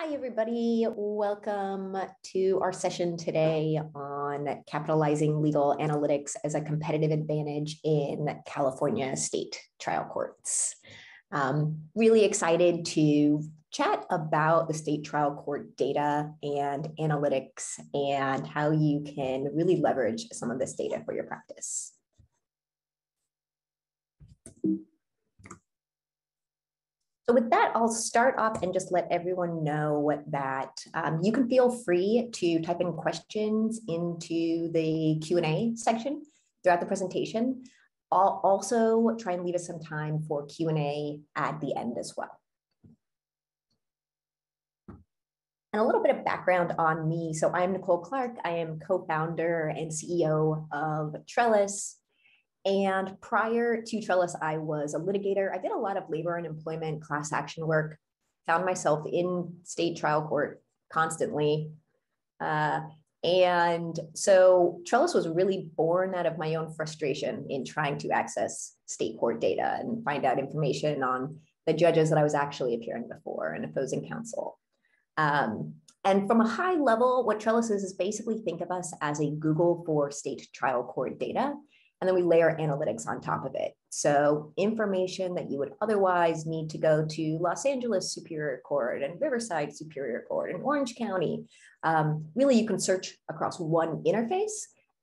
Hi, everybody. Welcome to our session today on capitalizing legal analytics as a competitive advantage in California state trial courts. Really excited to chat about the state trial court data and analytics and how you can really leverage some of this data for your practice. So with that, I'll start off and just let everyone know that you can feel free to type in questions into the Q&A section throughout the presentation. I'll also try and leave us some time for Q&A at the end as well. And a little bit of background on me. So I'm Nicole Clark. I am co-founder and CEO of Trellis. And prior to Trellis, I was a litigator. I did a lot of labor and employment class action work, found myself in state trial court constantly. And so Trellis was really born out of my own frustration in trying to access state court data and find out information on the judges that I was actually appearing before and opposing counsel. And from a high level, what Trellis is basically think of us as a Google for state trial court data. And then we layer analytics on top of it. So information that you would otherwise need to go to Los Angeles Superior Court and Riverside Superior Court and Orange County. Really, you can search across one interface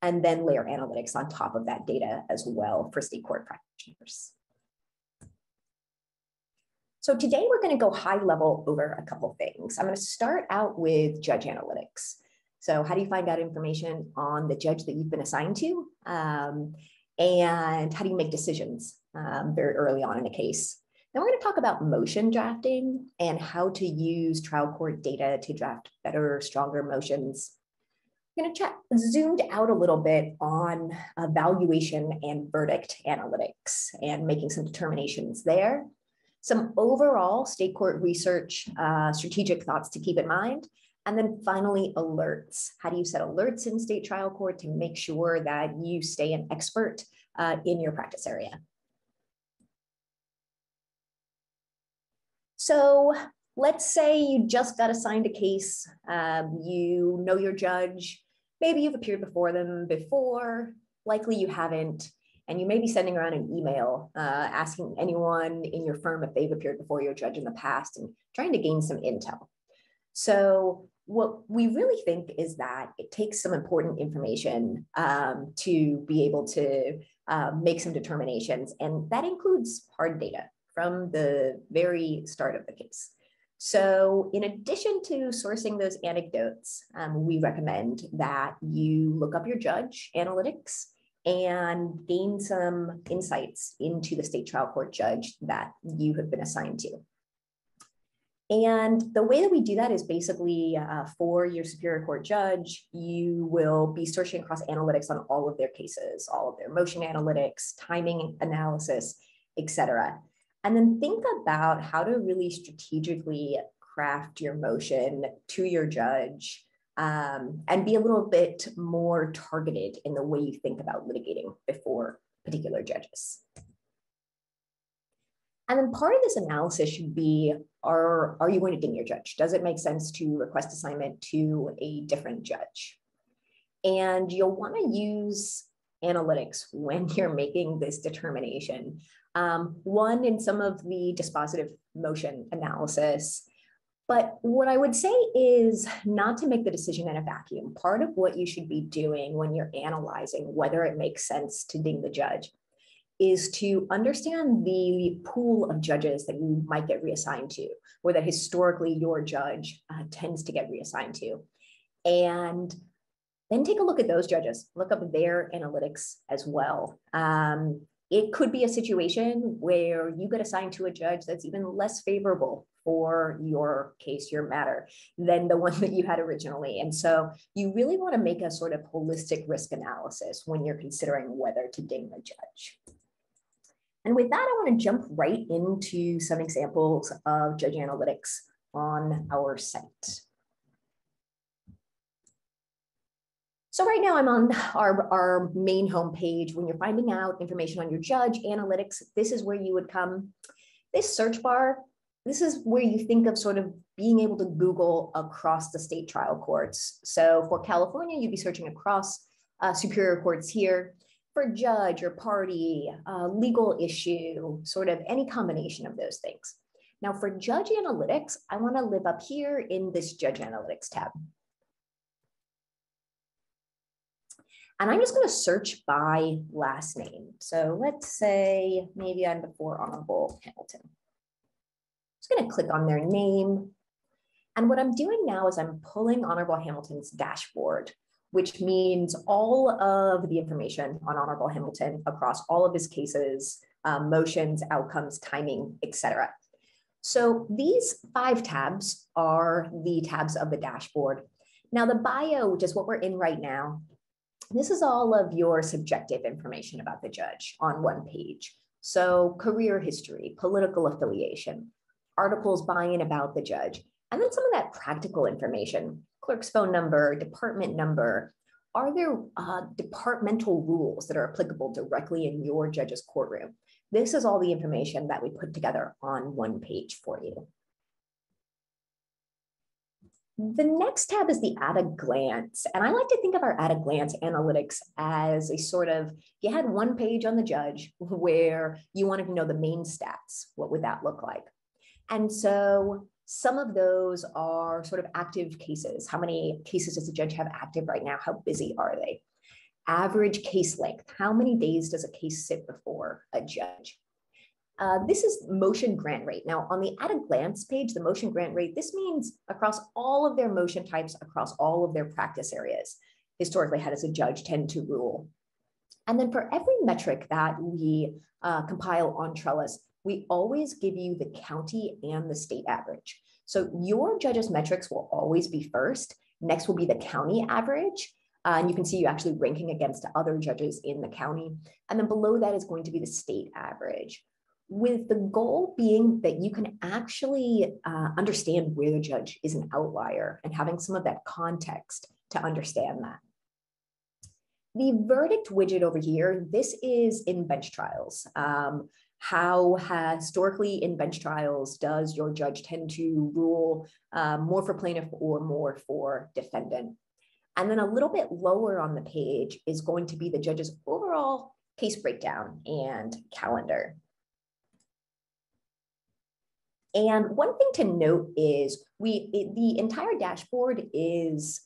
and then layer analytics on top of that data as well for state court practitioners. So today we're going to go high level over a couple things. I'm going to start out with judge analytics. So how do you find out information on the judge that you've been assigned to? And how do you make decisions very early on in a case? Then we're going to talk about motion drafting and how to use trial court data to draft better, stronger motions. We're going to chat zoomed out a little bit on valuation and verdict analytics and making some determinations there. Some overall state court research, strategic thoughts to keep in mind. And then finally, alerts. How do you set alerts in state trial court to make sure that you stay an expert in your practice area? So let's say you just got assigned a case. You know your judge. Maybe you've appeared before them before. Likely you haven't. And you may be sending around an email asking anyone in your firm if they've appeared before your judge in the past and trying to gain some intel. So what we really think is that it takes some important information to be able to make some determinations, and that includes hard data from the very start of the case. So in addition to sourcing those anecdotes, we recommend that you look up your judge analytics and gain some insights into the state trial court judge that you have been assigned to. And the way that we do that is basically for your Superior Court judge, you will be searching across analytics on all of their cases, all of their motion analytics, timing analysis, et cetera. And then think about how to really strategically craft your motion to your judge and be a little bit more targeted in the way you think about litigating before particular judges. And then part of this analysis should be, are you going to ding your judge? Does it make sense to request assignment to a different judge? And you'll want to use analytics when you're making this determination. One, in some of the dispositive motion analysis. But what I would say is not to make the decision in a vacuum. Part of what you should be doing when you're analyzing whether it makes sense to ding the judge is to understand the pool of judges that you might get reassigned to, or that historically your judge tends to get reassigned to. And then take a look at those judges, look up their analytics as well. It could be a situation where you get assigned to a judge that's even less favorable for your case, your matter, than the one that you had originally. And so you really want to make a sort of holistic risk analysis when you're considering whether to ding the judge. And with that, I want to jump right into some examples of judge analytics on our site. So right now I'm on our main homepage. When you're finding out information on your judge analytics, this is where you would come. This search bar, This is where you think of sort of being able to Google across the state trial courts. So for California, you'd be searching across superior courts here. For judge or party, legal issue, sort of any combination of those things. Now for judge analytics, I want to live up here in this judge analytics tab. And I'm just going to search by last name. So let's say maybe I'm before Honorable Hamilton. I'm just going to click on their name. And what I'm doing now is I'm pulling Honorable Hamilton's dashboard, which means all of the information on Honorable Hamilton across all of his cases, motions, outcomes, timing, etc. So these 5 tabs are the tabs of the dashboard. Now the bio, which is what we're in right now, this is all of your subjective information about the judge on one page. So career history, political affiliation, articles by and about the judge, and then some of that practical information, clerk's phone number, department number. Are there departmental rules that are applicable directly in your judge's courtroom? This is all the information that we put together on one page for you. The next tab is the at a glance. And I like to think of our at a glance analytics as a sort of, you had one page on the judge where you wanted to know the main stats. What would that look like? And so some of those are sort of active cases. How many cases does the judge have active right now? How busy are they? Average case length. How many days does a case sit before a judge? This is motion grant rate. Now on the at a glance page, the motion grant rate, this means across all of their motion types, across all of their practice areas. Historically, how does a judge tend to rule? And then for every metric that we compile on Trellis, we always give you the county and the state average. So your judge's metrics will always be first. Next will be the county average. And you can see you actually ranking against other judges in the county. And then below that is going to be the state average, with the goal being that you can actually understand where the judge is an outlier and having some of that context to understand that. The verdict widget over here, this is in bench trials. How historically in bench trials does your judge tend to rule more for plaintiff or more for defendant? And then a little bit lower on the page is going to be the judge's overall case breakdown and calendar. And one thing to note is the entire dashboard is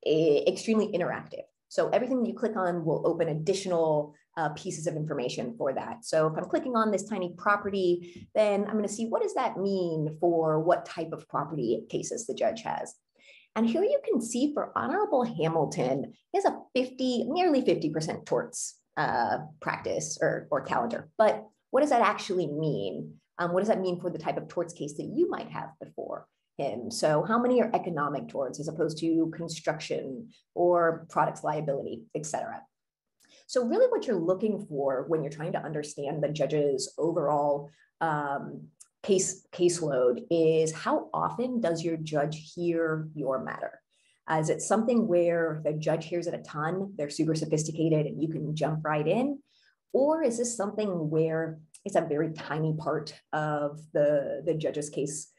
extremely interactive. So everything that you click on will open additional pieces of information for that. So if I'm clicking on this tiny property, then I'm going to see what does that mean for what type of property cases the judge has. And here you can see for Honorable Hamilton, he has a nearly 50% torts practice or calendar. But what does that actually mean? What does that mean for the type of torts case that you might have before him? So how many are economic torts as opposed to construction or products liability, et cetera? So really what you're looking for when you're trying to understand the judge's overall caseload is how often does your judge hear your matter? Is it something where the judge hears it a ton, they're super sophisticated and you can jump right in? Or is this something where it's a very tiny part of the judge's case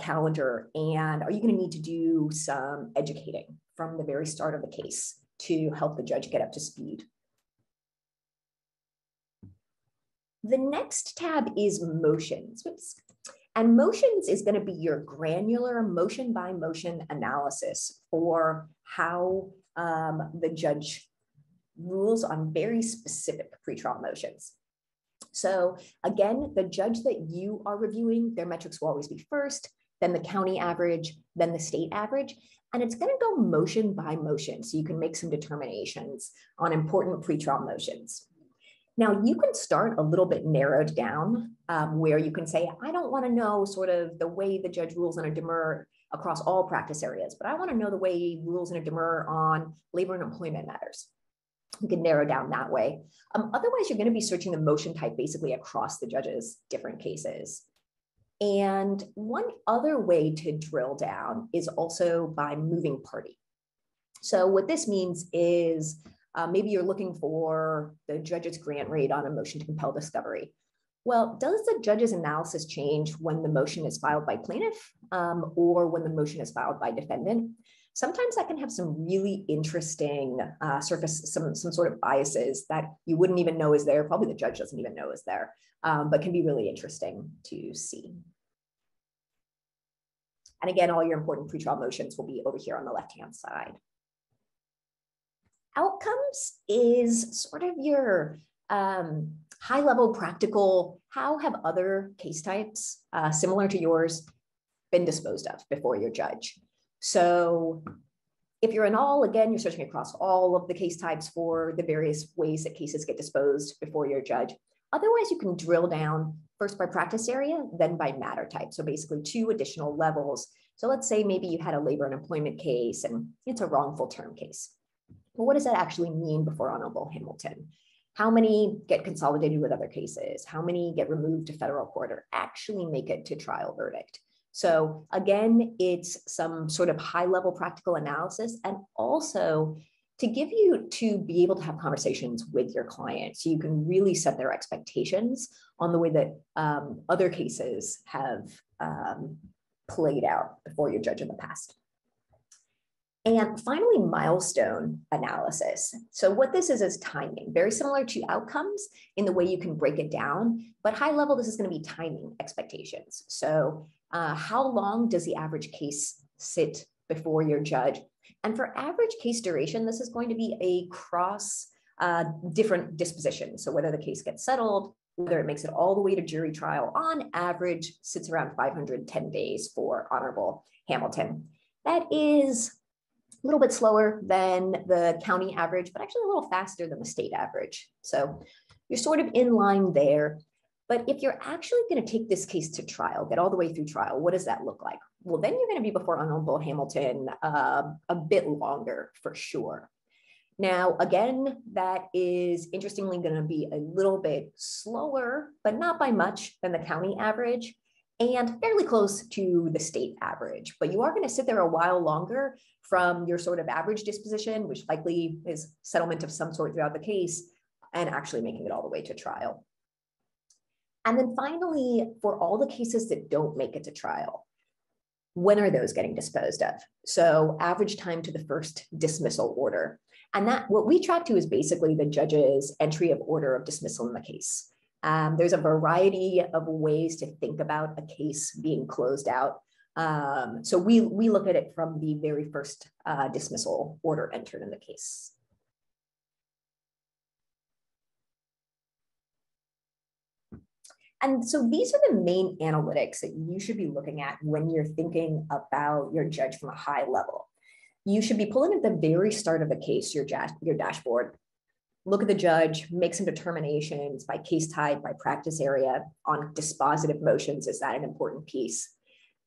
calendar? And are you going to need to do some educating from the very start of the case to help the judge get up to speed? The next tab is motions. And motions is going to be your granular motion by motion analysis for how the judge rules on very specific pretrial motions. So again, the judge that you are reviewing, their metrics will always be first, then the county average, then the state average. And it's going to go motion by motion. So you can make some determinations on important pretrial motions. Now you can start a little bit narrowed down where you can say, I don't want to know sort of the way the judge rules on a demur across all practice areas, but I want to know the way he rules in a demur on labor and employment matters. You can narrow down that way. Otherwise, you're going to be searching the motion type basically across the judge's different cases. And one other way to drill down is also by moving party. So what this means is maybe you're looking for the judge's grant rate on a motion to compel discovery. Well, does the judge's analysis change when the motion is filed by plaintiff or when the motion is filed by defendant? Sometimes that can have some really interesting surface, some sort of biases that you wouldn't even know is there. Probably the judge doesn't even know is there, but can be really interesting to see. And again, all your important pretrial motions will be over here on the left-hand side. Outcomes is sort of your high-level practical, how have other case types similar to yours been disposed of before your judge? So if you're in all, again, you're searching across all of the case types for the various ways that cases get disposed before your judge. Otherwise, you can drill down first by practice area, then by matter type. So basically 2 additional levels. So let's say maybe you had a labor and employment case and it's a wrongful term case. Well, what does that actually mean before Honorable Hamilton? How many get consolidated with other cases? How many get removed to federal court or actually make it to trial verdict? So again, it's some sort of high-level practical analysis, and also to give you to be able to have conversations with your client so you can really set their expectations on the way that other cases have played out before your judge in the past. And finally, milestone analysis. So what this is timing, very similar to outcomes in the way you can break it down, but high level, this is going to be timing expectations. So how long does the average case sit before your judge? And for average case duration, this is going to be a cross different dispositions. So whether the case gets settled, whether it makes it all the way to jury trial, on average sits around 510 days for Honorable Hamilton. That is a little bit slower than the county average, but actually a little faster than the state average. So you're sort of in line there. But if you're actually going to take this case to trial, get all the way through trial, what does that look like? Well, then you're going to be before Honorable Hamilton a bit longer for sure. Now, again, that is interestingly going to be a little bit slower, but not by much, than the county average, and fairly close to the state average. But you are going to sit there a while longer from your sort of average disposition, which likely is settlement of some sort throughout the case, and actually making it all the way to trial. And then finally, for all the cases that don't make it to trial, when are those getting disposed of? So average time to the first dismissal order. And that what we track to is basically the judge's entry of order of dismissal in the case. There's a variety of ways to think about a case being closed out. So we look at it from the very first dismissal order entered in the case. And so these are the main analytics that you should be looking at when you're thinking about your judge from a high level. You should be pulling at the very start of the case, your dashboard. Look at the judge, make some determinations by case type, by practice area, on dispositive motions. Is that an important piece?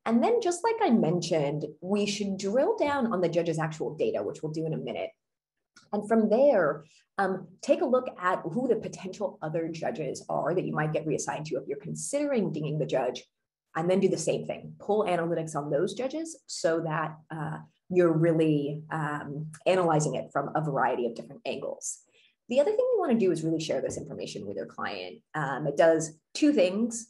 And then, just like I mentioned, we should drill down on the judge's actual data, which we'll do in a minute. And from there, take a look at who the potential other judges are that you might get reassigned to if you're considering dinging the judge, and then do the same thing. Pull analytics on those judges so that you're really analyzing it from a variety of different angles. The other thing you want to do is really share this information with your client. It does 2 things.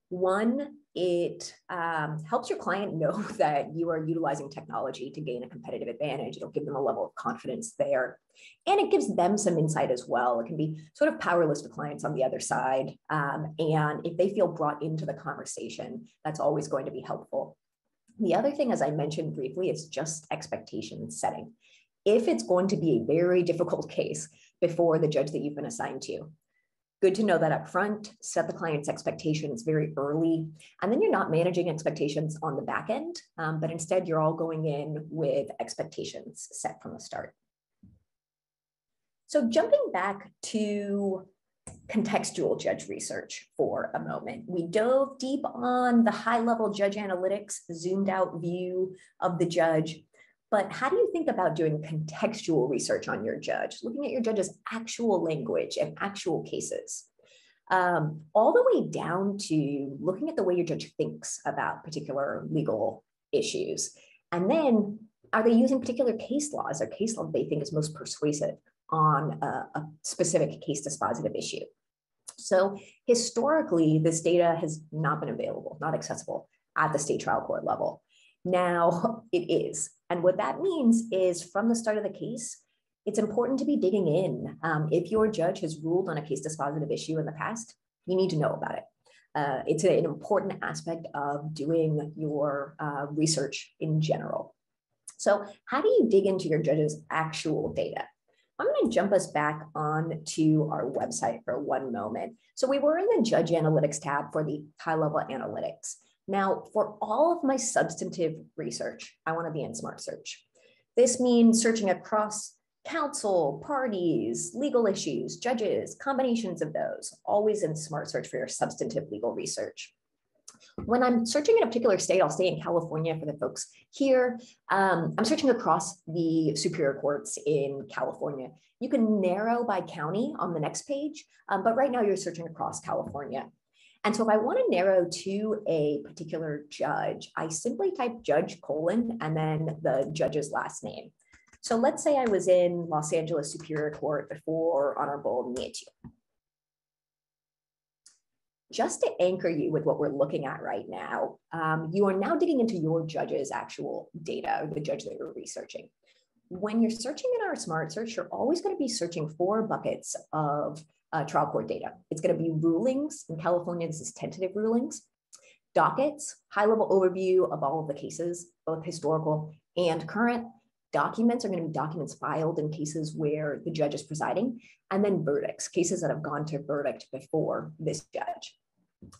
One, it helps your client know that you are utilizing technology to gain a competitive advantage. It'll give them a level of confidence there. And it gives them some insight as well. It can be sort of powerless to clients on the other side. And if they feel brought into the conversation, that's always going to be helpful. The other thing, as I mentioned briefly, is just expectation setting. If it's going to be a very difficult case before the judge that you've been assigned to, good to know that up front, set the client's expectations very early, and then you're not managing expectations on the back end, but instead you're all going in with expectations set from the start. So jumping back to contextual judge research for a moment, we dove deep on the high-level judge analytics, zoomed out view of the judge. But how do you think about doing contextual research on your judge, looking at your judge's actual language and actual cases, all the way down to looking at the way your judge thinks about particular legal issues? And then, are they using particular case laws or case law they think is most persuasive on a specific case dispositive issue? So historically, this data has not been available, not accessible at the state trial court level. Now it is. And what that means is from the start of the case, it's important to be digging in. If your judge has ruled on a case dispositive issue in the past, you need to know about it. It's an important aspect of doing your research in general. So how do you dig into your judge's actual data? I'm going to jump us back on to our website for one moment. So we were in the Judge Analytics tab for the high-level analytics. Now, for all of my substantive research, I want to be in Smart Search. This means searching across counsel, parties, legal issues, judges, combinations of those, always in Smart Search for your substantive legal research. When I'm searching in a particular state, I'll stay in California for the folks here. I'm searching across the superior courts in California. You can narrow by county on the next page, but right now you're searching across California. And so if I want to narrow to a particular judge, I simply type judge : and then the judge's last name. So let's say I was in Los Angeles Superior Court before Honorable Nietzsche. Just to anchor you with what we're looking at right now, you are now digging into your judge's actual data, or the judge that you're researching. When you're searching in our Smart Search, you're always going to be searching for buckets of trial court data. It's going to be rulings. In California, this is tentative rulings, dockets, high-level overview of all of the cases, both historical and current. Documents are going to be documents filed in cases where the judge is presiding, and then verdicts, cases that have gone to verdict before this judge.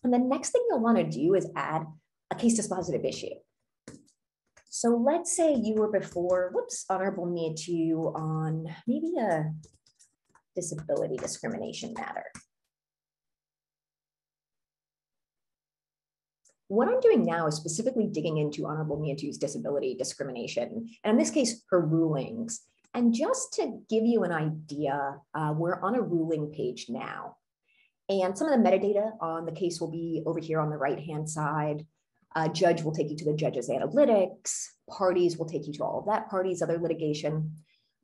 And the next thing you'll want to do is add a case dispositive issue. So let's say you were before, Honorable Nietzsche on maybe a disability discrimination matter. What I'm doing now is specifically digging into Honorable Nietzsche's disability discrimination, and in this case, her rulings. And just to give you an idea, we're on a ruling page now. And some of the metadata on the case will be over here on the right-hand side. Judge will take you to the judge's analytics. Parties will take you to all of that parties, other litigation.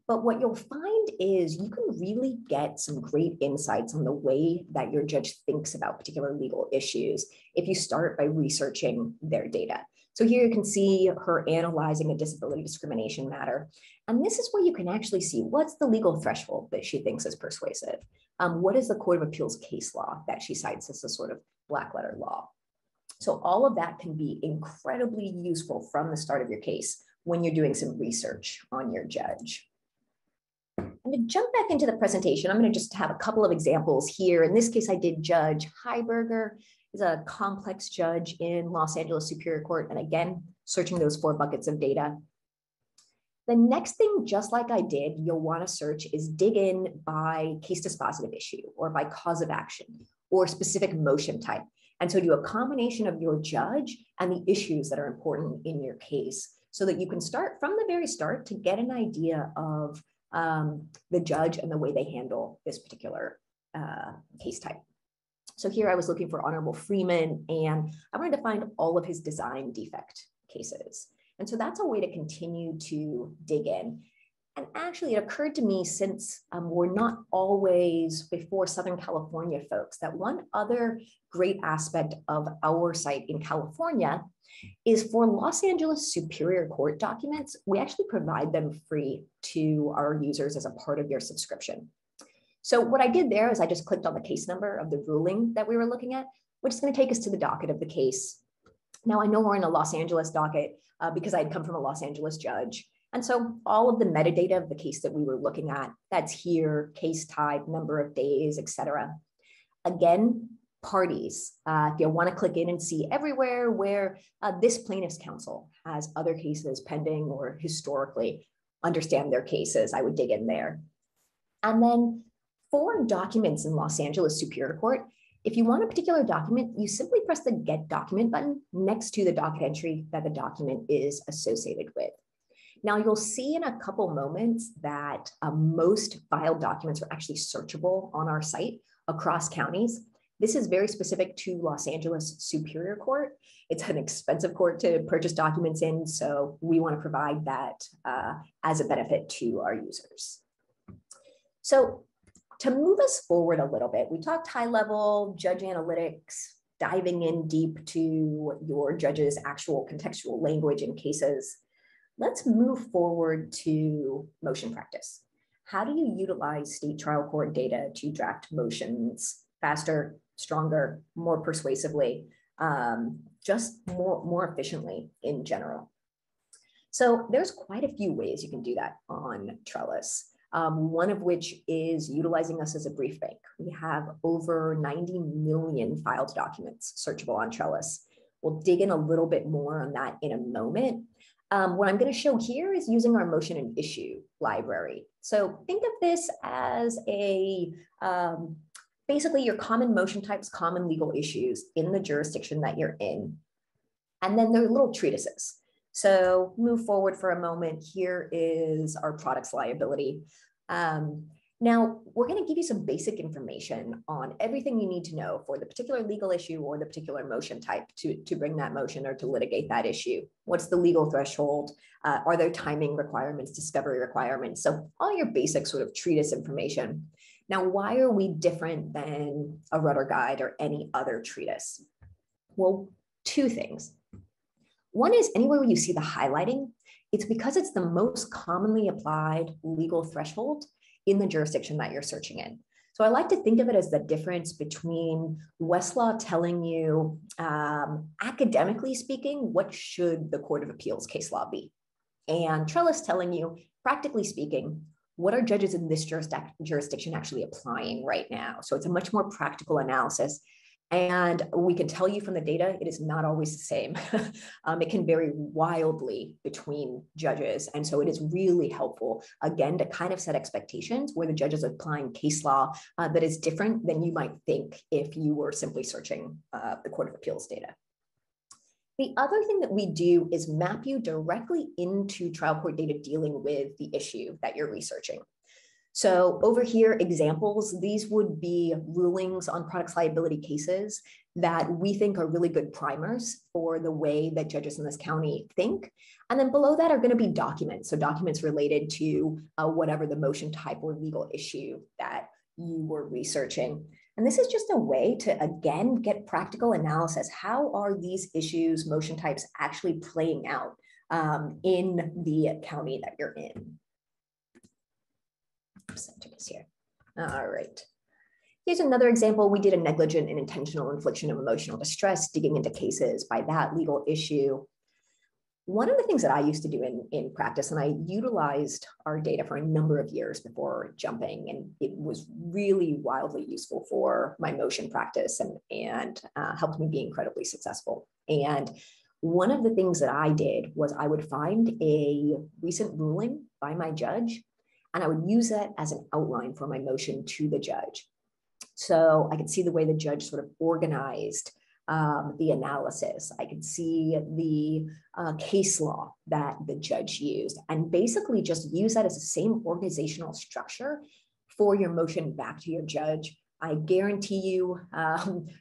But what you'll find is you can really get some great insights on the way that your judge thinks about particular legal issues if you start by researching their data. So here you can see her analyzing a disability discrimination matter. And this is where you can actually see what's the legal threshold that she thinks is persuasive. What is the Court of Appeals case law that she cites as a sort of black letter law? So all of that can be incredibly useful from the start of your case when you're doing some research on your judge. And to jump back into the presentation, I'm going to just have a couple of examples here. In this case, I did Judge Heiberger, is a complex judge in Los Angeles Superior Court. And again, searching those 4 buckets of data. The next thing, just like I did, you'll want to search is dig in by case dispositive issue or by cause of action or specific motion type. And so do a combination of your judge and the issues that are important in your case so that you can start from the very start to get an idea of the judge and the way they handle this particular case type. So here I was looking for Honorable Freeman, and I wanted to find all of his design defect cases. And so that's a way to continue to dig in. And actually it occurred to me, since we're not always before Southern California folks, that one other great aspect of our site in California is for Los Angeles Superior Court documents, we actually provide them free to our users as a part of your subscription. So what I did there is I just clicked on the case number of the ruling that we were looking at, which is going to take us to the docket of the case. Now I know we're in a Los Angeles docket because I had come from a Los Angeles judge. And so all of the metadata of the case that we were looking at, that's here, case type, number of days, et cetera. Again, parties. If you want to click in and see everywhere where this plaintiff's counsel has other cases pending or historically understand their cases, I would dig in there. And then for documents in Los Angeles Superior Court, if you want a particular document, you simply press the Get Document button next to the docket entry that the document is associated with. Now you'll see in a couple moments that most filed documents are actually searchable on our site across counties. This is very specific to Los Angeles Superior Court. It's an expensive court to purchase documents in, so we want to provide that as a benefit to our users. So to move us forward a little bit, we talked high level, judge analytics, diving in deep to your judge's actual contextual language in cases. Let's move forward to motion practice. How do you utilize state trial court data to draft motions faster, stronger, more persuasively, just more efficiently in general? So there's quite a few ways you can do that on Trellis. One of which is utilizing us as a brief bank. We have over 90 million filed documents searchable on Trellis. We'll dig in a little bit more on that in a moment. What I'm going to show here is using our motion and issue library. So think of this as a basically your common motion types, common legal issues in the jurisdiction that you're in. And then there are little treatises. So move forward for a moment. Here is our products liability. Now, we're going to give you some basic information on everything you need to know for the particular legal issue or the particular motion type to bring that motion or to litigate that issue. What's the legal threshold? Are there timing requirements, discovery requirements? So all your basic sort of treatise information. Now, why are we different than a Rudder Guide or any other treatise? Well, two things. One is anywhere where you see the highlighting, it's because it's the most commonly applied legal threshold in the jurisdiction that you're searching in. So I like to think of it as the difference between Westlaw telling you, academically speaking, what should the Court of Appeals case law be? And Trellis telling you, practically speaking, what are judges in this jurisdiction actually applying right now? So it's a much more practical analysis. And we can tell you from the data, it is not always the same. It can vary wildly between judges. And so it is really helpful, again, to kind of set expectations where the judge is applying case law that is different than you might think if you were simply searching the Court of Appeals data. The other thing that we do is map you directly into trial court data dealing with the issue that you're researching. So over here, examples, these would be rulings on products liability cases that we think are really good primers for the way that judges in this county think. And then below that are going to be documents. So documents related to whatever the motion type or legal issue that you were researching. And this is just a way to, again, get practical analysis. How are these issues, motion types actually playing out in the county that you're in? Here. All right. Here's another example. We did a negligent and intentional infliction of emotional distress, digging into cases by that legal issue. One of the things that I used to do in practice, and I utilized our data for a number of years before jumping, and it was really wildly useful for my motion practice and helped me be incredibly successful. And one of the things that I did was I would find a recent ruling by my judge, and I would use that as an outline for my motion to the judge. So I could see the way the judge sort of organized the analysis. I could see the case law that the judge used, and basically just use that as the same organizational structure for your motion back to your judge. I guarantee you,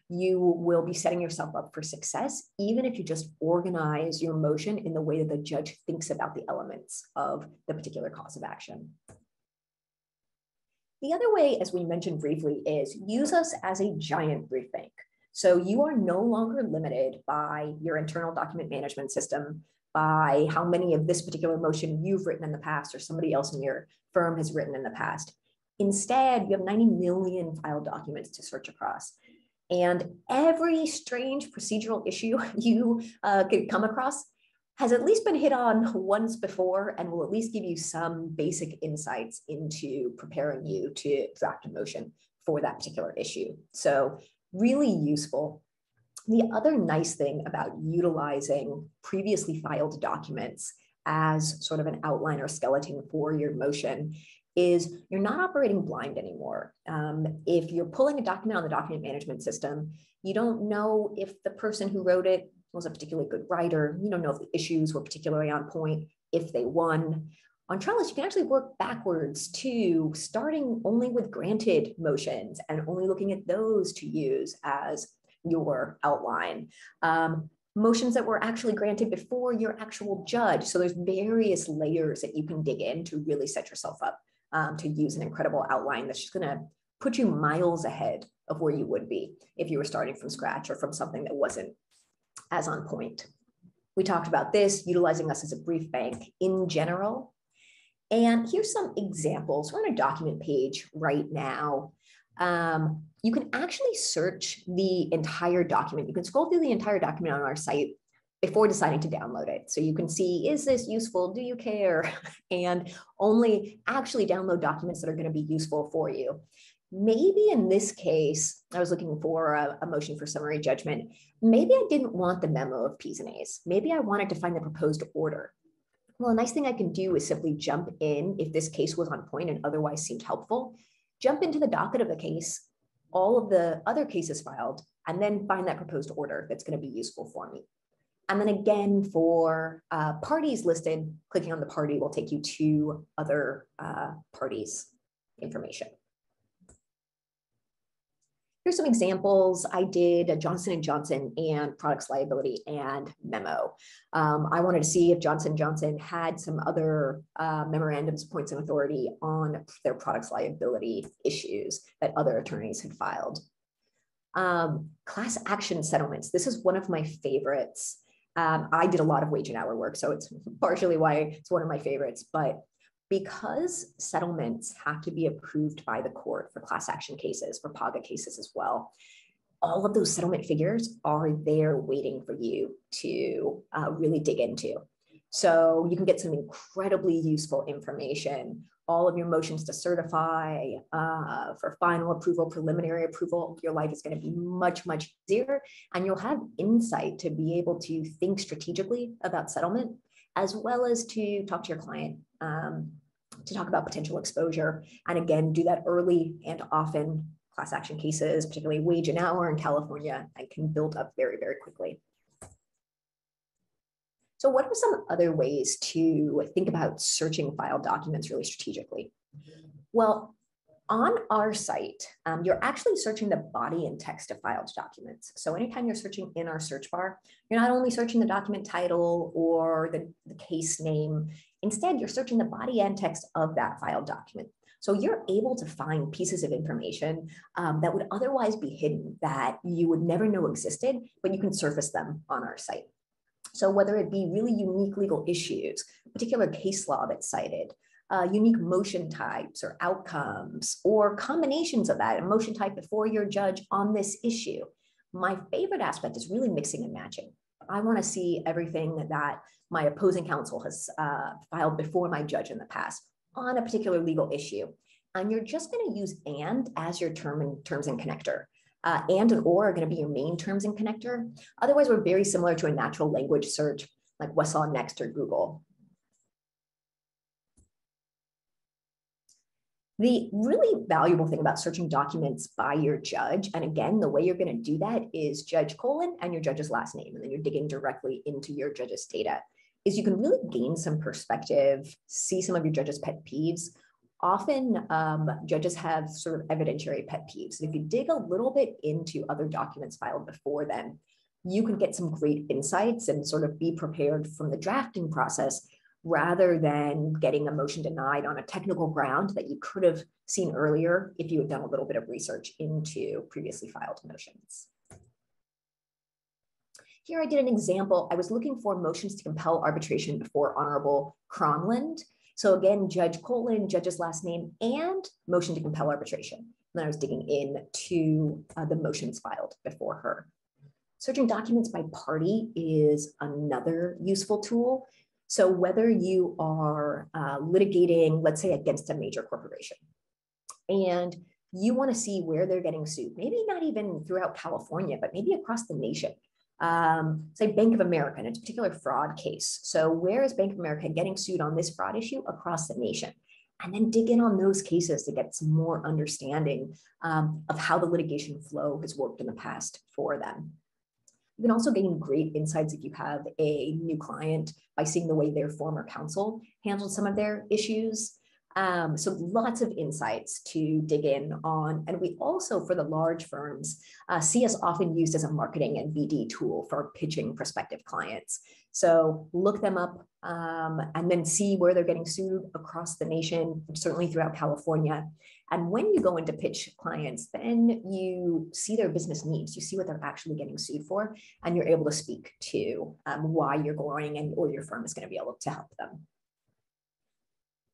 you will be setting yourself up for success, even if you just organize your motion in the way that the judge thinks about the elements of the particular cause of action. The other way, as we mentioned briefly, is use us as a giant brief bank. So you are no longer limited by your internal document management system, by how many of this particular motion you've written in the past or somebody else in your firm has written in the past. Instead, you have 90 million filed documents to search across. And every strange procedural issue you could come across has at least been hit on once before and will at least give you some basic insights into preparing you to draft a motion for that particular issue. So really useful. The other nice thing about utilizing previously filed documents as sort of an outline or skeleton for your motion is you're not operating blind anymore. If you're pulling a document on the document management system, you don't know if the person who wrote it was a particularly good writer. You don't know if the issues were particularly on point, if they won. On Trellis, you can actually work backwards to starting only with granted motions and only looking at those to use as your outline. Motions that were actually granted before your actual judge. So there's various layers that you can dig in to really set yourself up to use an incredible outline that's just going to put you miles ahead of where you would be if you were starting from scratch or from something that wasn't as on point. We talked about this, utilizing us as a brief bank in general. And here's some examples. We're on a document page right now. You can actually search the entire document. You can scroll through the entire document on our site before deciding to download it. So you can see, is this useful? Do you care? And only actually download documents that are going to be useful for you. Maybe in this case, I was looking for a motion for summary judgment. Maybe I didn't want the memo of P's and A's. Maybe I wanted to find the proposed order. Well, a nice thing I can do is simply jump in if this case was on point and otherwise seemed helpful, jump into the docket of the case, all of the other cases filed, and then find that proposed order that's going to be useful for me. And then again, for parties listed, clicking on the party will take you to other parties' information. Here's some examples. I did a Johnson & Johnson and products liability and memo. I wanted to see if Johnson & Johnson had some other memorandums, points of authority on their products liability issues that other attorneys had filed. Class action settlements. This is one of my favorites. I did a lot of wage and hour work, so it's partially why it's one of my favorites, but because settlements have to be approved by the court for class action cases, for PAGA cases as well, all of those settlement figures are there waiting for you to really dig into. So you can get some incredibly useful information, all of your motions to certify, for final approval, preliminary approval. Your life is going to be much, much easier, and you'll have insight to be able to think strategically about settlement, as well as to talk to your client, to talk about potential exposure. And again, do that early and often. Class action cases, particularly wage and hour in California, and can build up very, very quickly. So what are some other ways to think about searching file documents really strategically? Well, on our site, you're actually searching the body and text of filed documents. So anytime you're searching in our search bar, you're not only searching the document title or the case name. Instead, you're searching the body and text of that filed document. So you're able to find pieces of information that would otherwise be hidden, that you would never know existed, but you can surface them on our site. So whether it be really unique legal issues, particular case law that's cited, unique motion types or outcomes, or combinations of that, a motion type before your judge on this issue. My favorite aspect is really mixing and matching. I want to see everything that my opposing counsel has filed before my judge in the past on a particular legal issue. And you're just going to use and as your terms and connector. And or are going to be your main terms and connector. Otherwise, we're very similar to a natural language search like Westlaw Next or Google. The really valuable thing about searching documents by your judge, and again, the way you're going to do that is judge : and your judge's last name, and then you're digging directly into your judge's data, is you can really gain some perspective, see some of your judge's pet peeves. Often judges have sort of evidentiary pet peeves. And if you dig a little bit into other documents filed before then, you can get some great insights and sort of be prepared from the drafting process, rather than getting a motion denied on a technical ground that you could have seen earlier if you had done a little bit of research into previously filed motions. Here I did an example. I was looking for motions to compel arbitration before Honorable Cromland. So again, judge : judge's last name, and motion to compel arbitration. And then I was digging into the motions filed before her. Searching documents by party is another useful tool. So whether you are litigating, let's say, against a major corporation, and you want to see where they're getting sued, maybe not even throughout California, but maybe across the nation. Say Bank of America, and it's a particular fraud case. So where is Bank of America getting sued on this fraud issue across the nation? And then dig in on those cases to get some more understanding of how the litigation flow has worked in the past for them. You can also gain great insights if you have a new client by seeing the way their former counsel handled some of their issues. So lots of insights to dig in on. And we also, for the large firms, see us often used as a marketing and BD tool for pitching prospective clients. So look them up and then see where they're getting sued across the nation, certainly throughout California. And when you go into pitch clients, then you see their business needs, you see what they're actually getting sued for, and you're able to speak to why you're going and or your firm is going to be able to help them.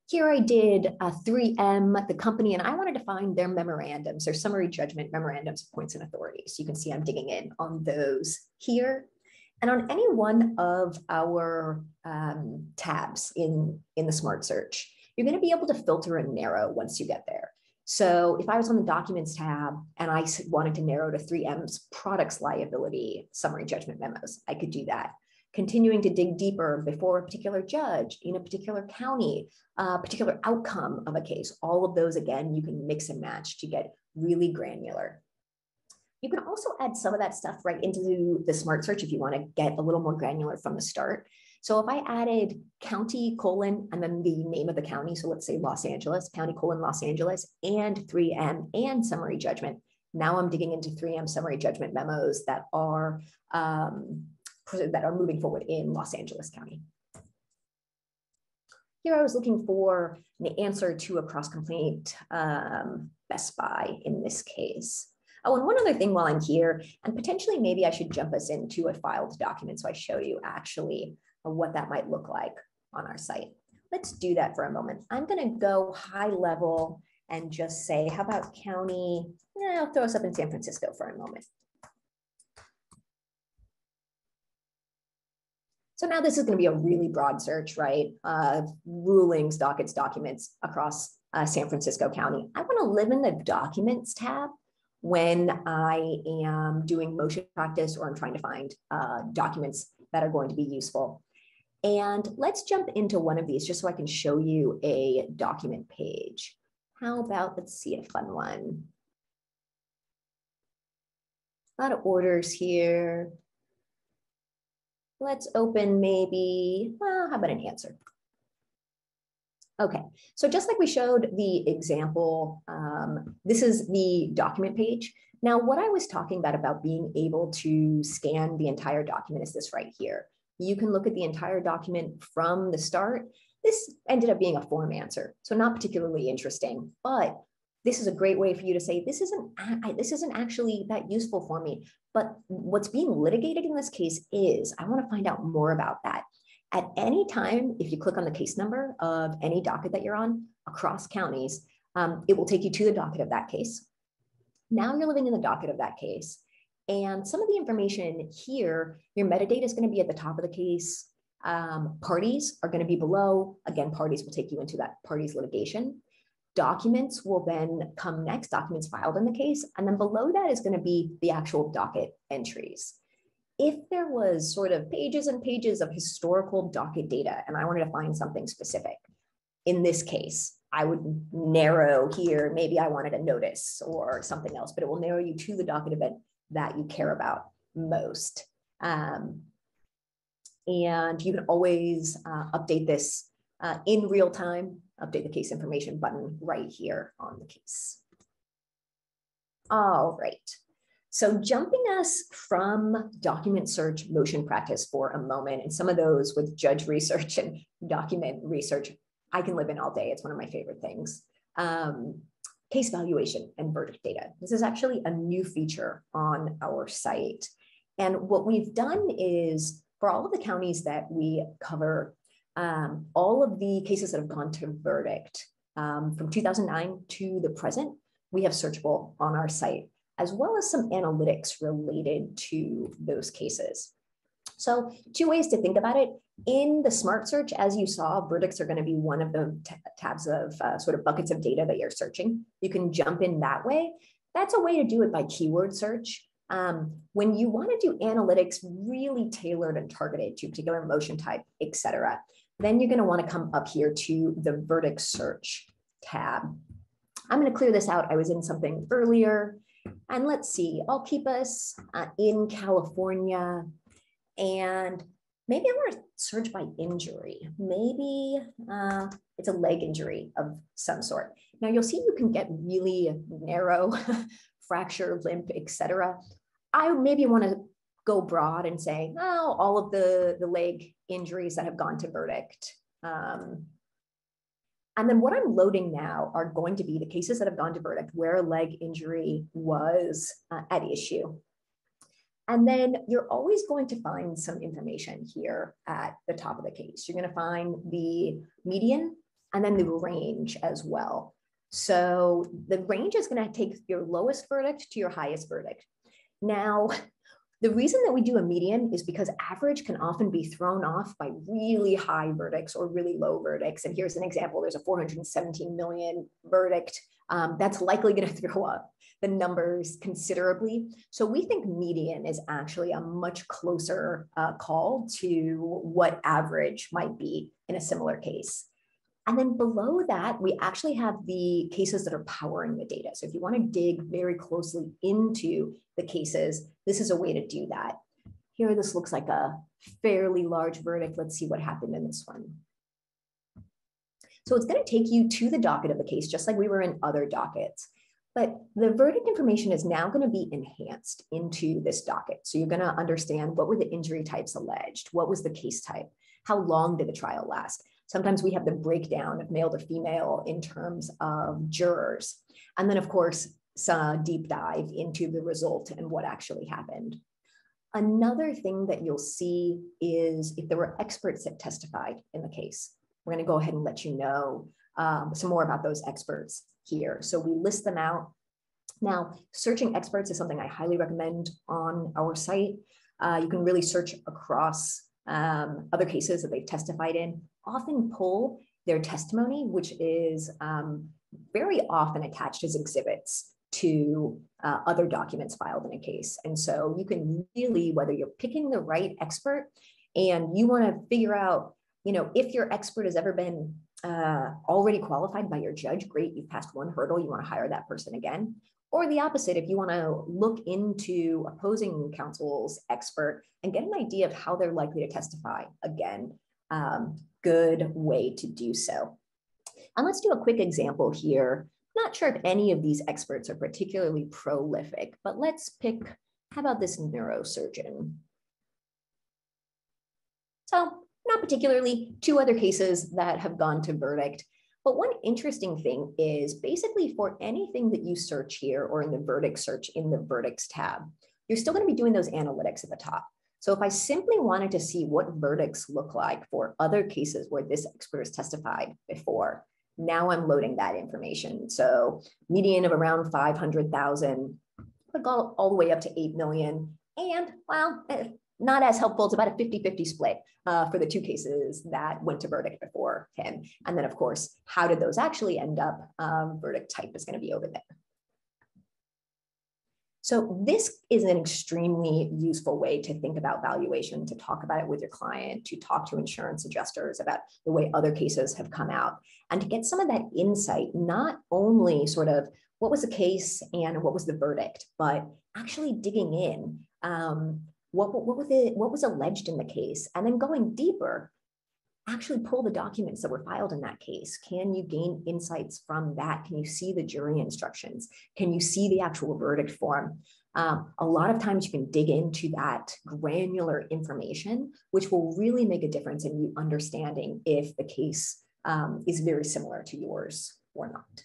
Here I did 3M, the company, and I wanted to find their memorandums, their summary judgment memorandums of points and authorities. You can see I'm digging in on those here. And on any one of our tabs in the Smart Search, you're going to be able to filter and narrow once you get there. So if I was on the Documents tab and I wanted to narrow to 3M's products liability summary judgment memos, I could do that. Continuing to dig deeper before a particular judge in a particular county, a particular outcome of a case, all of those, again, you can mix and match to get really granular. You can also add some of that stuff right into the Smart Search if you want to get a little more granular from the start. So if I added county colon and then the name of the county, so let's say Los Angeles, county colon Los Angeles, and 3M and summary judgment, now I'm digging into 3M summary judgment memos that are moving forward in Los Angeles County. Here I was looking for an answer to a cross complaint Best Buy in this case. Oh, and one other thing while I'm here, and potentially maybe I should jump us into a filed document so I show you actually what that might look like on our site. Let's do that for a moment. I'm going to go high level and just say, how about county? I'll throw us up in San Francisco for a moment. So now this is going to be a really broad search, right? Rulings, dockets, documents across San Francisco County. I want to live in the Documents tab when I am doing motion practice or I'm trying to find documents that are going to be useful. And let's jump into one of these just so I can show you a document page. How about, let's see a fun one. A lot of orders here. Let's open maybe, well, how about an answer? Okay, so just like we showed the example, this is the document page. Now, what I was talking about being able to scan the entire document is this right here. You can look at the entire document from the start. This ended up being a form answer, so not particularly interesting, but this is a great way for you to say, this isn't actually that useful for me, but what's being litigated in this case is, I want to find out more about that. At any time, if you click on the case number of any docket that you're on across counties, it will take you to the docket of that case. Now you're living in the docket of that case. And some of the information here, your metadata is going to be at the top of the case. Parties are going to be below. Again, parties will take you into that parties litigation. Documents will then come next, documents filed in the case. And then below that is going to be the actual docket entries. If there was sort of pages and pages of historical docket data, and I wanted to find something specific, in this case, I would narrow here, maybe I wanted a notice or something else, but it will narrow you to the docket event that you care about most. And you can always update this in real time, update the case information button right here on the case. All right. So jumping us from document search motion practice for a moment, and some of those with judge research and document research, I can live in all day. It's one of my favorite things. Case valuation and verdict data. This is actually a new feature on our site. And what we've done is, for all of the counties that we cover, all of the cases that have gone to verdict from 2009 to the present, we have searchable on our site, as well as some analytics related to those cases. So 2 ways to think about it. In the Smart Search, as you saw, verdicts are going to be one of the tabs of sort of buckets of data that you're searching. You can jump in that way. That's a way to do it by keyword search. When you want to do analytics really tailored and targeted to a particular motion type, et cetera, then you're going to want to come up here to the verdict search tab. I'm going to clear this out. I was in something earlier. And let's see, I'll keep us in California, and maybe I want to search by injury. Maybe it's a leg injury of some sort. Now you'll see you can get really narrow, fracture, limp, etc. I maybe want to go broad and say, oh, all of the leg injuries that have gone to verdict. And then what I'm loading now are going to be the cases that have gone to verdict where a leg injury was at issue. And then you're always going to find some information here at the top of the case. You're going to find the median and then the range as well. So the range is going to take your lowest verdict to your highest verdict. Now, the reason that we do a median is because average can often be thrown off by really high verdicts or really low verdicts. And here's an example. There's a 417 million verdict. That's likely going to throw up the numbers considerably. So we think median is actually a much closer call to what average might be in a similar case. And then below that, we actually have the cases that are powering the data. So if you want to dig very closely into the cases, this is a way to do that. Here, this looks like a fairly large verdict. Let's see what happened in this one. So it's going to take you to the docket of the case, just like we were in other dockets. But the verdict information is now going to be enhanced into this docket. So you're going to understand what were the injury types alleged? What was the case type? How long did the trial last? Sometimes we have the breakdown of male to female in terms of jurors. And then, of course, some deep dive into the result and what actually happened. Another thing that you'll see is if there were experts that testified in the case. We're going to go ahead and let you know some more about those experts here. So we list them out. Now, searching experts is something I highly recommend on our site. You can really search across other cases that they've testified in. Often pull their testimony, which is very often attached as exhibits to other documents filed in a case. And so you can really, whether you're picking the right expert and you want to figure out, if your expert has ever been already qualified by your judge, great, you've passed one hurdle, you want to hire that person again. Or the opposite, if you want to look into opposing counsel's expert and get an idea of how they're likely to testify, again, good way to do so. And let's do a quick example here. Not sure if any of these experts are particularly prolific, but let's pick, how about this neurosurgeon? So not particularly, two other cases that have gone to verdict. But one interesting thing is basically for anything that you search here or in the verdict search in the verdicts tab, you're still going to be doing those analytics at the top. So if I simply wanted to see what verdicts look like for other cases where this expert has testified before, now I'm loading that information. So median of around 500,000, but go all the way up to 8 million. And well, not as helpful, it's about a 50-50 split for the two cases that went to verdict before him. And then of course, how did those actually end up? Verdict type is going to be over there. So this is an extremely useful way to think about valuation, to talk about it with your client, to talk to insurance adjusters about the way other cases have come out, and to get some of that insight, not only sort of what was the case and what was the verdict, but actually digging in. What was alleged in the case, and then going deeper, actually pull the documents that were filed in that case. Can you gain insights from that? Can you see the jury instructions? Can you see the actual verdict form? A lot of times you can dig into that granular information, which will really make a difference in you understanding if the case is very similar to yours or not.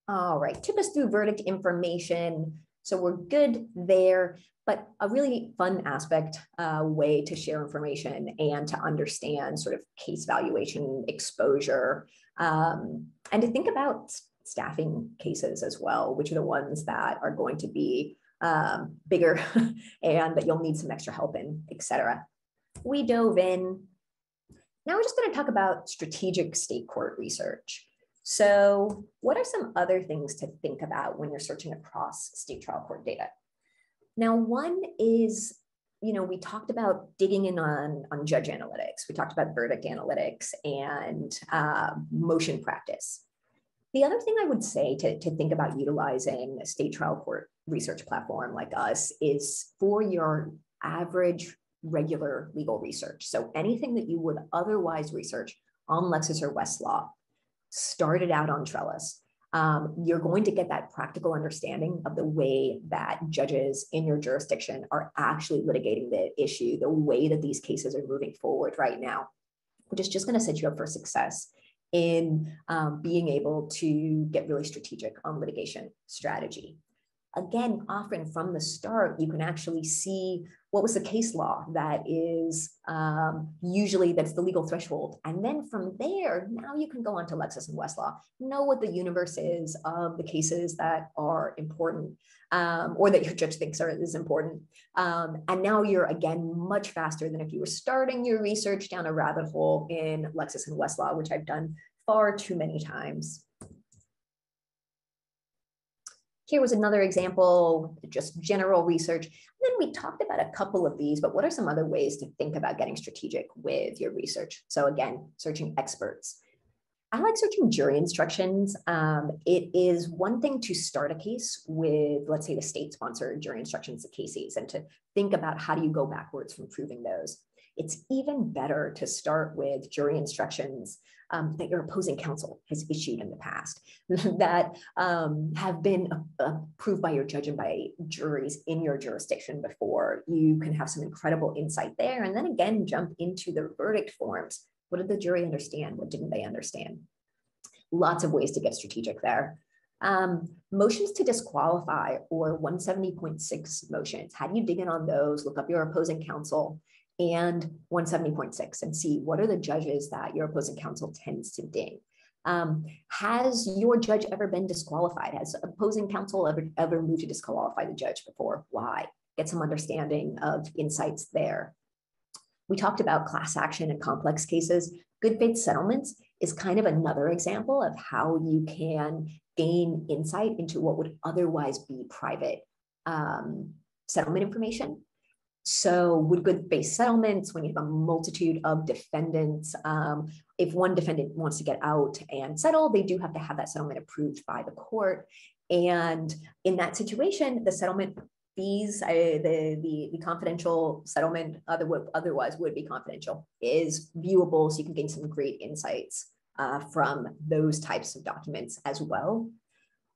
All right, took us through verdict information. So we're good there, but a really fun aspect, way to share information and to understand sort of case valuation exposure, and to think about staffing cases as well, which are the ones that are going to be bigger and that you'll need some extra help in, et cetera. We dove in. Now we're just going to talk about strategic state court research. So what are some other things to think about when you're searching across state trial court data? Now, one is, we talked about digging in on judge analytics. We talked about verdict analytics and motion practice. The other thing I would say to think about utilizing a state trial court research platform like us is for your average regular legal research. So anything that you would otherwise research on Lexis or Westlaw, started out on Trellis. You're going to get that practical understanding of the way that judges in your jurisdiction are actually litigating the issue, the way that these cases are moving forward right now. which is just going to set you up for success in being able to get really strategic on litigation strategy. Again, often from the start, you can actually see what was the case law that is usually that's the legal threshold. And then from there, now you can go on to Lexis and Westlaw, know what the universe is of the cases that are important or that your judge thinks is important. And now you're, again, much faster than if you were starting your research down a rabbit hole in Lexis and Westlaw, which I've done far too many times. Here was another example, just general research. And then we talked about a couple of these, but what are some other ways to think about getting strategic with your research? So again, searching experts. I like searching jury instructions. It is one thing to start a case with, let's say, the state-sponsored jury instructions cases, and to think about how do you go backwards from proving those. It's even better to start with jury instructions that your opposing counsel has issued in the past that have been approved by your judge and by juries in your jurisdiction before. You can have some incredible insight there. And then again, jump into the verdict forms. What did the jury understand? What didn't they understand? Lots of ways to get strategic there. Motions to disqualify or 170.6 motions. How do you dig in on those? Look up your opposing counsel and 170.6 and see what are the judges that your opposing counsel tends to ding. Has your judge ever been disqualified? Has opposing counsel ever moved to disqualify the judge before? Why? Get some understanding of insights there. We talked about class action and complex cases. Good faith settlements is kind of another example of how you can gain insight into what would otherwise be private settlement information. So with good faith settlements, when you have a multitude of defendants, if one defendant wants to get out and settle, they do have to have that settlement approved by the court. And in that situation, the settlement fees, the confidential settlement otherwise would be confidential, is viewable, so you can gain some great insights from those types of documents as well.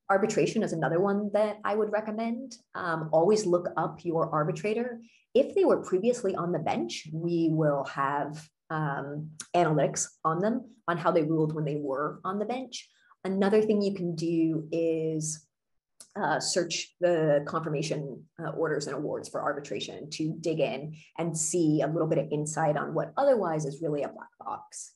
Arbitration is another one that I would recommend. Always look up your arbitrator. If they were previously on the bench, we will have analytics on them, on how they ruled when they were on the bench. Another thing you can do is search the confirmation orders and awards for arbitration to dig in and see a little bit of insight on what otherwise is really a black box.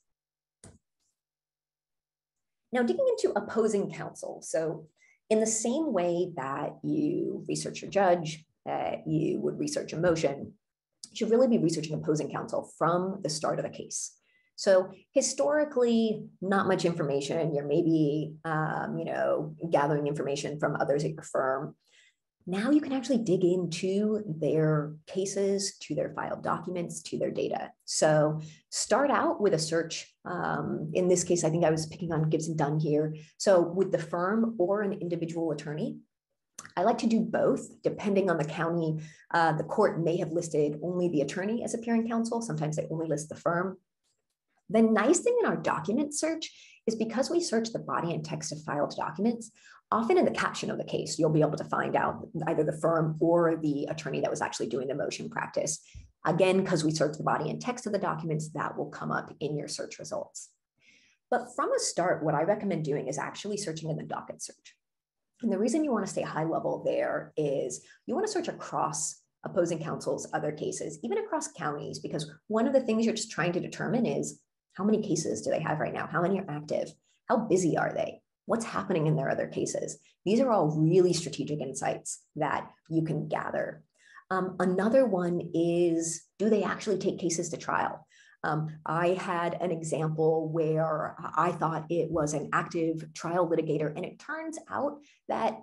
Now, digging into opposing counsel. So in the same way that you research your judge, you would research a motion, you should really be researching opposing counsel from the start of the case. So historically, not much information. You're maybe, gathering information from others at your firm. Now you can actually dig into their cases, to their filed documents, to their data. So start out with a search. In this case, I think I was picking on Gibson Dunn here. So with the firm or an individual attorney, I like to do both, depending on the county. The court may have listed only the attorney as appearing counsel. Sometimes they only list the firm. The nice thing in our document search is because we search the body and text of filed documents, often in the caption of the case, you'll be able to find out either the firm or the attorney that was actually doing the motion practice. Again, because we search the body and text of the documents, that will come up in your search results. But from a start, what I recommend doing is actually searching in the docket search. And the reason you want to stay high level there is you want to search across opposing counsel's other cases, even across counties, because one of the things you're just trying to determine is how many cases do they have right now? How many are active? How busy are they? What's happening in their other cases? These are all really strategic insights that you can gather. Another one is, do they actually take cases to trial? I had an example where I thought it was an active trial litigator, and it turns out that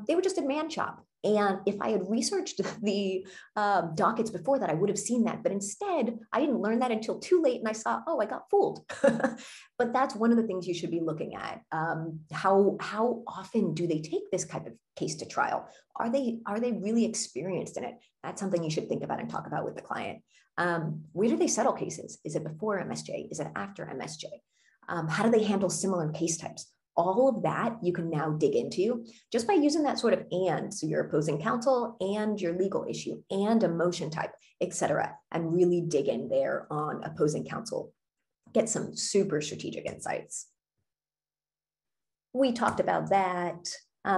they were just a man shop. And if I had researched the dockets before that, I would have seen that. But instead, I didn't learn that until too late. And I saw, oh, I got fooled. But that's one of the things you should be looking at. How often do they take this kind of case to trial? Are they really experienced in it? That's something you should think about and talk about with the client. Where do they settle cases? Is it before MSJ? Is it after MSJ? How do they handle similar case types? All of that you can now dig into just by using that sort of and, so your opposing counsel and your legal issue and a motion type, et cetera, and really dig in there on opposing counsel. get some super strategic insights. We talked about that.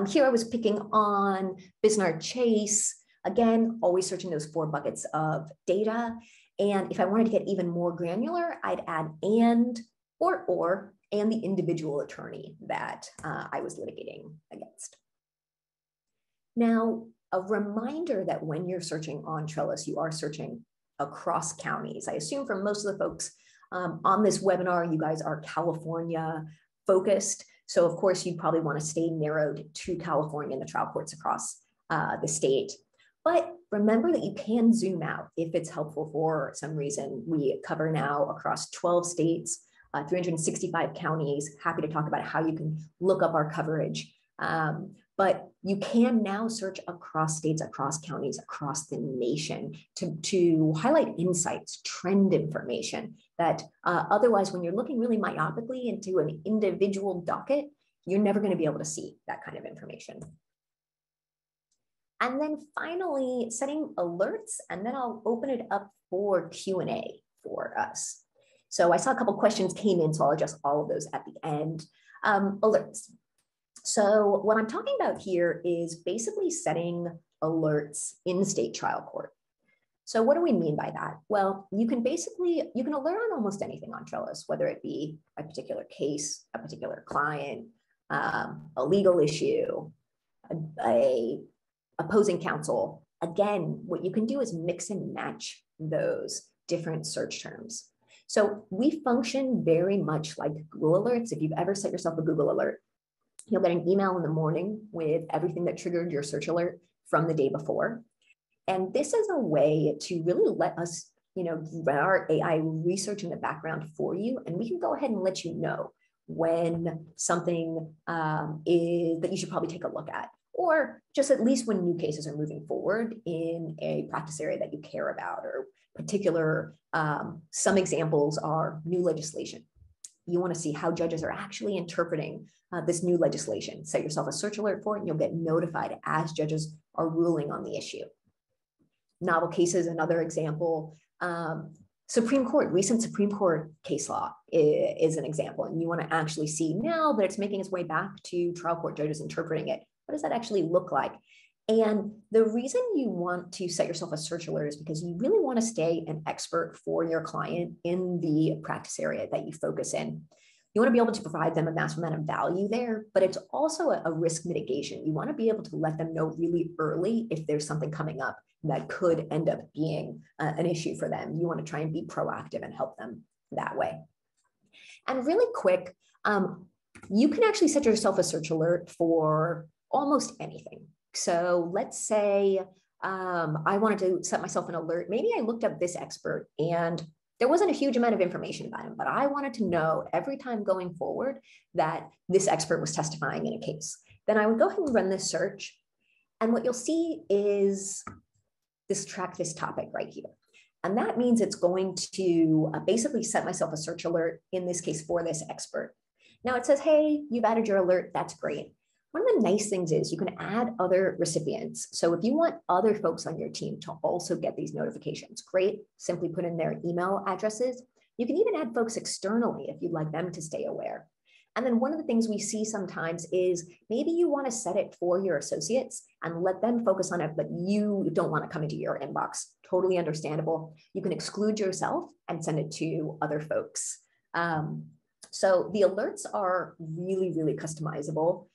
Here I was picking on Bismarck Chase. Again, always searching those 4 buckets of data. And if I wanted to get even more granular, I'd add and, or, and the individual attorney that I was litigating against. Now, a reminder that when you're searching on Trellis, you are searching across counties. I assume for most of the folks on this webinar, you guys are California focused. So of course, you probably want to stay narrowed to California and the trial courts across the state. But remember that you can zoom out if it's helpful for some reason. We cover now across 12 states, 365 counties. Happy to talk about how you can look up our coverage. But you can now search across states, across counties, across the nation to highlight insights, trend information that otherwise, when you're looking really myopically into an individual docket, you're never going to be able to see that kind of information. And then finally, setting alerts, and then I'll open it up for Q&A for us. So I saw a couple questions came in, so I'll address all of those at the end. Alerts. So what I'm talking about here is basically setting alerts in state trial court. So what do we mean by that? Well, you can alert on almost anything on Trellis, whether it be a particular case, a particular client, a legal issue, a opposing counsel. Again, what you can do is mix and match those different search terms. So we function very much like Google Alerts. If you've ever set yourself a Google alert, you'll get an email in the morning with everything that triggered your search alert from the day before. And this is a way to really let us, run our AI research in the background for you. And we can go ahead and let you know when something is that you should probably take a look at, or just at least when new cases are moving forward in a practice area that you care about, or particular, some examples are new legislation. You want to see how judges are actually interpreting this new legislation. Set yourself a search alert for it, and you'll get notified as judges are ruling on the issue. Novel cases, another example. Recent Supreme Court case law is an example, and you want to actually see now that it's making its way back to trial court judges interpreting it. What does that actually look like? And the reason you want to set yourself a search alert is because you really want to stay an expert for your client in the practice area that you focus in. You want to be able to provide them a massive amount of value there, but it's also a risk mitigation. You want to be able to let them know really early if there's something coming up that could end up being an issue for them. You want to try and be proactive and help them that way. And really quick, you can actually set yourself a search alert for almost anything. So let's say I wanted to set myself an alert. Maybe I looked up this expert and there wasn't a huge amount of information about him, but I wanted to know every time going forward that this expert was testifying in a case. Then I would go ahead and run this search. And what you'll see is this topic right here. And that means it's going to basically set myself a search alert, in this case for this expert. Now it says, hey, you've added your alert. That's great. One of the nice things is you can add other recipients. So if you want other folks on your team to also get these notifications, great. Simply put in their email addresses. You can even add folks externally if you'd like them to stay aware. And then one of the things we see sometimes is maybe you want to set it for your associates and let them focus on it, but you don't want to come into your inbox. Totally understandable. You can exclude yourself and send it to other folks. So the alerts are really, really customizable.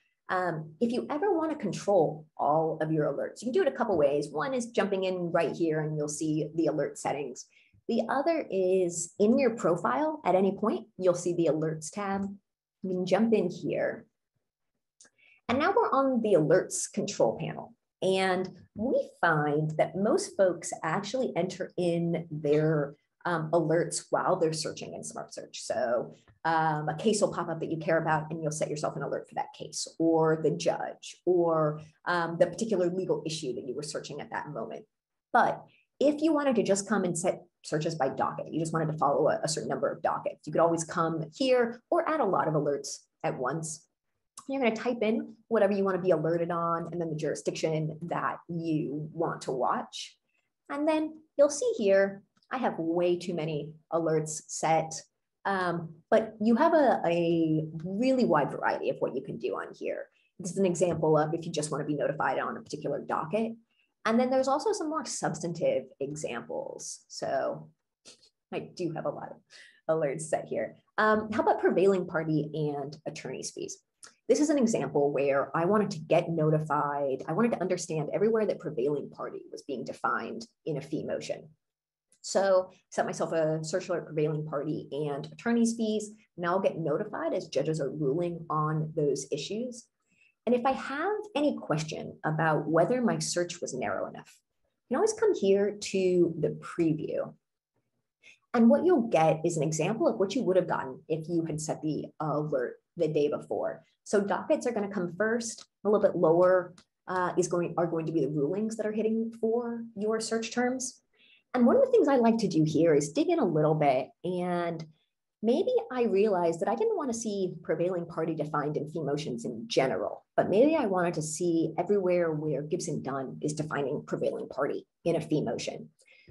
If you ever want to control all of your alerts, you can do it a couple ways. One is jumping in right here and you'll see the alert settings. The other is in your profile at any point, you'll see the alerts tab. You can jump in here. And now we're on the alerts control panel. And we find that most folks actually enter in their alerts while they're searching in Smart Search. So a case will pop up that you care about and you'll set yourself an alert for that case, or the judge, or the particular legal issue that you were searching at that moment. But if you wanted to just come and set searches by docket, you just wanted to follow a certain number of dockets, you could always come here or add a lot of alerts at once. You're going to type in whatever you want to be alerted on and then the jurisdiction that you want to watch. And then you'll see here, I have way too many alerts set. But you have a really wide variety of what you can do on here. This is an example of if you just want to be notified on a particular docket. And then there's also some more substantive examples. So I do have a lot of alerts set here. How about prevailing party and attorney's fees? This is an example where I wanted to get notified. I wanted to understand everywhere that prevailing party was being defined in a fee motion. So set myself a search alert prevailing party and attorney's fees. Now I'll get notified as judges are ruling on those issues. And if I have any question about whether my search was narrow enough, you can always come here to the preview. And what you'll get is an example of what you would have gotten if you had set the alert the day before. So dockets are going to come first. A little bit lower are going to be the rulings that are hitting for your search terms. And one of the things I like to do here is dig in a little bit, and maybe I realized that I didn't want to see prevailing party defined in fee motions in general, but maybe I wanted to see everywhere where Gibson Dunn is defining prevailing party in a fee motion.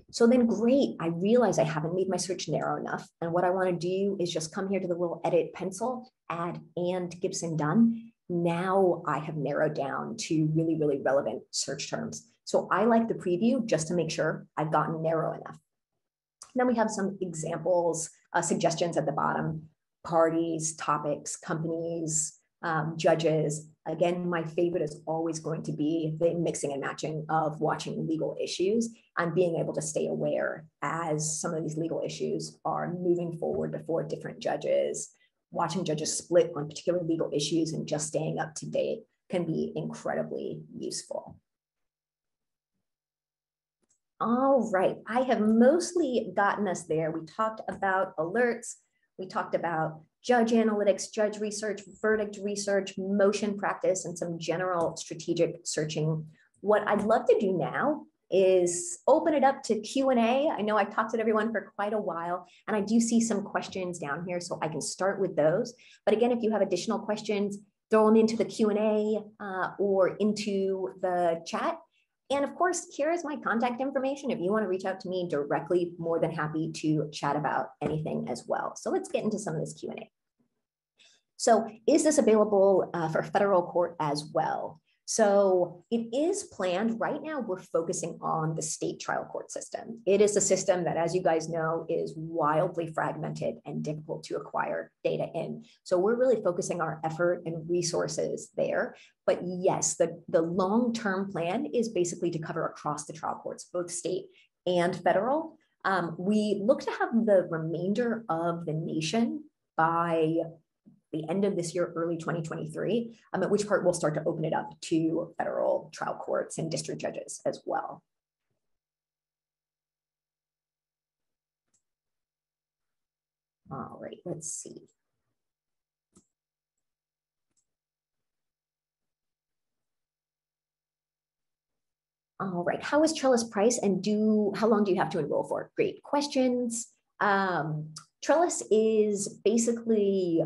So then great, I realize I haven't made my search narrow enough. And what I want to do is just come here to the little edit pencil, add and Gibson Dunn. Now I have narrowed down to really, really relevant search terms. So I like the preview just to make sure I've gotten narrow enough. Then we have some examples, suggestions at the bottom: parties, topics, companies, judges. Again, my favorite is always going to be the mixing and matching of watching legal issues and being able to stay aware as some of these legal issues are moving forward before different judges. Watching judges split on particular legal issues and just staying up to date can be incredibly useful. All right, I have mostly gotten us there. We talked about alerts. We talked about judge analytics, judge research, verdict research, motion practice, and some general strategic searching. What I'd love to do now is open it up to Q&A. I know I've talked to everyone for quite a while, and I do see some questions down here, so I can start with those. But again, if you have additional questions, throw them into the Q&A or into the chat. And of course, here is my contact information. If you want to reach out to me directly, more than happy to chat about anything as well. So let's get into some of this Q&A. So is this available for federal court as well? So it is planned. Right now, we're focusing on the state trial court system. It is a system that, as you guys know, is wildly fragmented and difficult to acquire data in. So we're really focusing our effort and resources there. But yes, the long-term plan is basically to cover across the trial courts, both state and federal. We look to have the remainder of the nation by the end of this year, early 2023, at which part we'll start to open it up to federal trial courts and district judges as well. All right, let's see. All right, how is Trellis price and how long do you have to enroll for? Great questions. Trellis is basically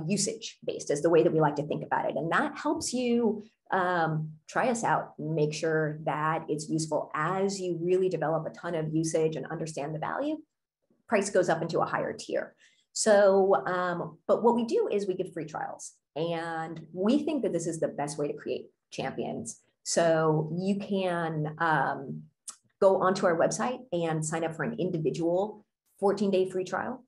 usage-based is the way that we like to think about it. And that helps you try us out, make sure that it's useful. As you really develop a ton of usage and understand the value, price goes up into a higher tier. So, but what we do is we give free trials. And we think that this is the best way to create champions. So you can go onto our website and sign up for an individual 14-day free trial.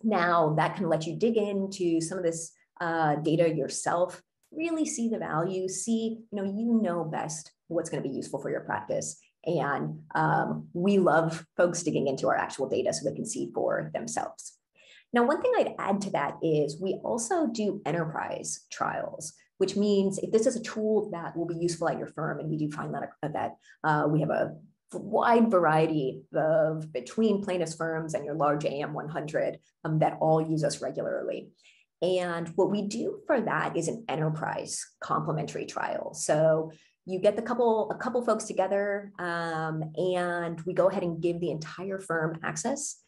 Now that can let you dig into some of this data yourself, really see the value, see, you know best what's going to be useful for your practice. And we love folks digging into our actual data so they can see for themselves. Now, one thing I'd add to that is we also do enterprise trials, which means if this is a tool that will be useful at your firm, and we do find that we have a wide variety of between plaintiffs firms and your large AM 100 that all use us regularly. And what we do for that is an enterprise complementary trial. So you get a couple folks together and we go ahead and give the entire firm access.